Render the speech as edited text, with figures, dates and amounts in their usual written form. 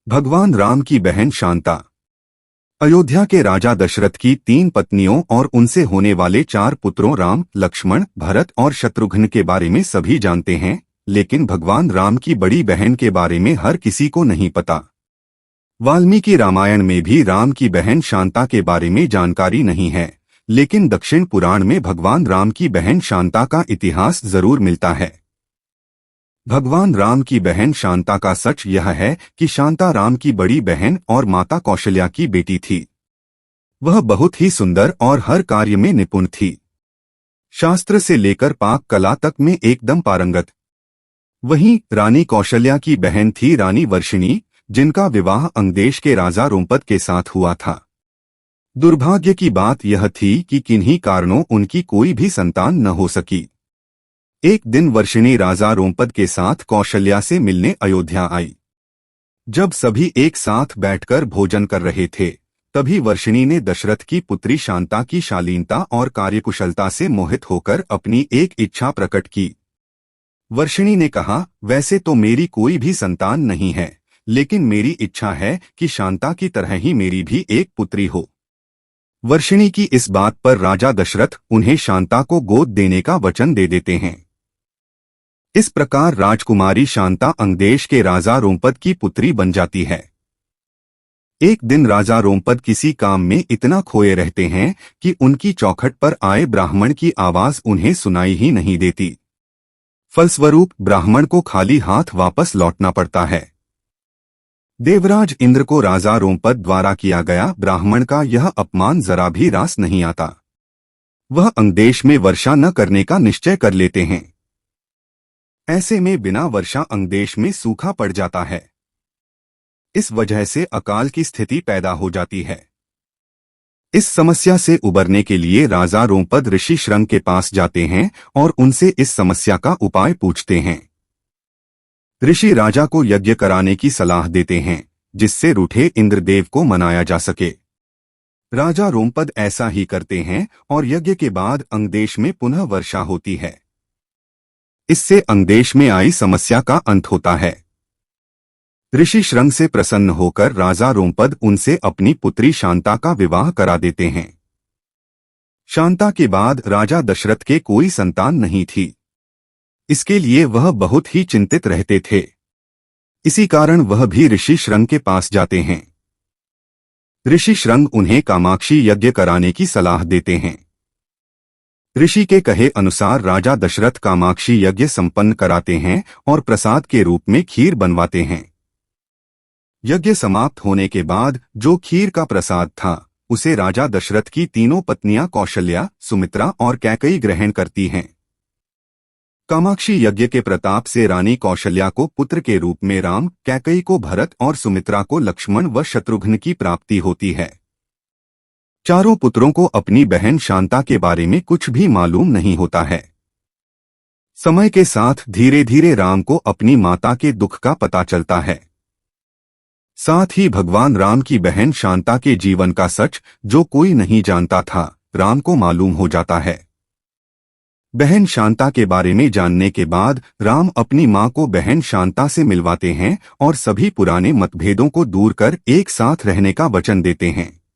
भगवान राम की बहन शांता। अयोध्या के राजा दशरथ की 3 पत्नियों और उनसे होने वाले 4 पुत्रों राम, लक्ष्मण, भरत और शत्रुघ्न के बारे में सभी जानते हैं, लेकिन भगवान राम की बड़ी बहन के बारे में हर किसी को नहीं पता। वाल्मीकि रामायण में भी राम की बहन शांता के बारे में जानकारी नहीं है, लेकिन दक्षिण पुराण में भगवान राम की बहन शांता का इतिहास जरूर मिलता है। भगवान राम की बहन शांता का सच यह है कि शांता राम की बड़ी बहन और माता कौशल्या की बेटी थी। वह बहुत ही सुंदर और हर कार्य में निपुण थी। शास्त्र से लेकर पाक कला तक में एकदम पारंगत। वहीं रानी कौशल्या की बहन थी रानी वर्षिणी, जिनका विवाह अंगदेश के राजा रोमपद के साथ हुआ था। दुर्भाग्य की बात यह थी कि किन्हीं कारणों उनकी कोई भी संतान न हो सकी। एक दिन वर्षिणी राजा रोमपद के साथ कौशल्या से मिलने अयोध्या आई। जब सभी एक साथ बैठकर भोजन कर रहे थे, तभी वर्षिणी ने दशरथ की पुत्री शांता की शालीनता और कार्यकुशलता से मोहित होकर अपनी एक इच्छा प्रकट की। वर्षिणी ने कहा, वैसे तो मेरी कोई भी संतान नहीं है, लेकिन मेरी इच्छा है कि शांता की तरह ही मेरी भी एक पुत्री हो। वर्षिणी की इस बात पर राजा दशरथ उन्हें शांता को गोद देने का वचन दे देते हैं। इस प्रकार राजकुमारी शांता अंगदेश के राजा रोमपद की पुत्री बन जाती है। एक दिन राजा रोमपद किसी काम में इतना खोए रहते हैं कि उनकी चौखट पर आए ब्राह्मण की आवाज उन्हें सुनाई ही नहीं देती। फलस्वरूप ब्राह्मण को खाली हाथ वापस लौटना पड़ता है। देवराज इंद्र को राजा रोमपद द्वारा किया गया ब्राह्मण का यह अपमान जरा भी रास नहीं आता। वह अंगदेश में वर्षा न करने का निश्चय कर लेते हैं। ऐसे में बिना वर्षा अंगदेश में सूखा पड़ जाता है। इस वजह से अकाल की स्थिति पैदा हो जाती है। इस समस्या से उबरने के लिए राजा रोमपद ऋषि श्रंग के पास जाते हैं और उनसे इस समस्या का उपाय पूछते हैं। ऋषि राजा को यज्ञ कराने की सलाह देते हैं, जिससे रूठे इंद्रदेव को मनाया जा सके। राजा रोमपद ऐसा ही करते हैं और यज्ञ के बाद अंगदेश में पुनः वर्षा होती है। इससे अंगदेश में आई समस्या का अंत होता है। ऋषि श्रंग से प्रसन्न होकर राजा रोमपद उनसे अपनी पुत्री शांता का विवाह करा देते हैं। शांता के बाद राजा दशरथ के कोई संतान नहीं थी। इसके लिए वह बहुत ही चिंतित रहते थे। इसी कारण वह भी ऋषि श्रंग के पास जाते हैं। ऋषि श्रंग उन्हें कामाक्षी यज्ञ कराने की सलाह देते हैं। ऋषि के कहे अनुसार राजा दशरथ कामाक्षी यज्ञ संपन्न कराते हैं और प्रसाद के रूप में खीर बनवाते हैं। यज्ञ समाप्त होने के बाद जो खीर का प्रसाद था, उसे राजा दशरथ की तीनों पत्नियां कौशल्या, सुमित्रा और कैकेयी ग्रहण करती हैं। कामाक्षी यज्ञ के प्रताप से रानी कौशल्या को पुत्र के रूप में राम, कैकेयी को भरत और सुमित्रा को लक्ष्मण व शत्रुघ्न की प्राप्ति होती है। चारों पुत्रों को अपनी बहन शांता के बारे में कुछ भी मालूम नहीं होता है। समय के साथ धीरे धीरे राम को अपनी माता के दुख का पता चलता है। साथ ही भगवान राम की बहन शांता के जीवन का सच, जो कोई नहीं जानता था, राम को मालूम हो जाता है। बहन शांता के बारे में जानने के बाद राम अपनी मां को बहन शांता से मिलवाते हैं और सभी पुराने मतभेदों को दूर कर एक साथ रहने का वचन देते हैं।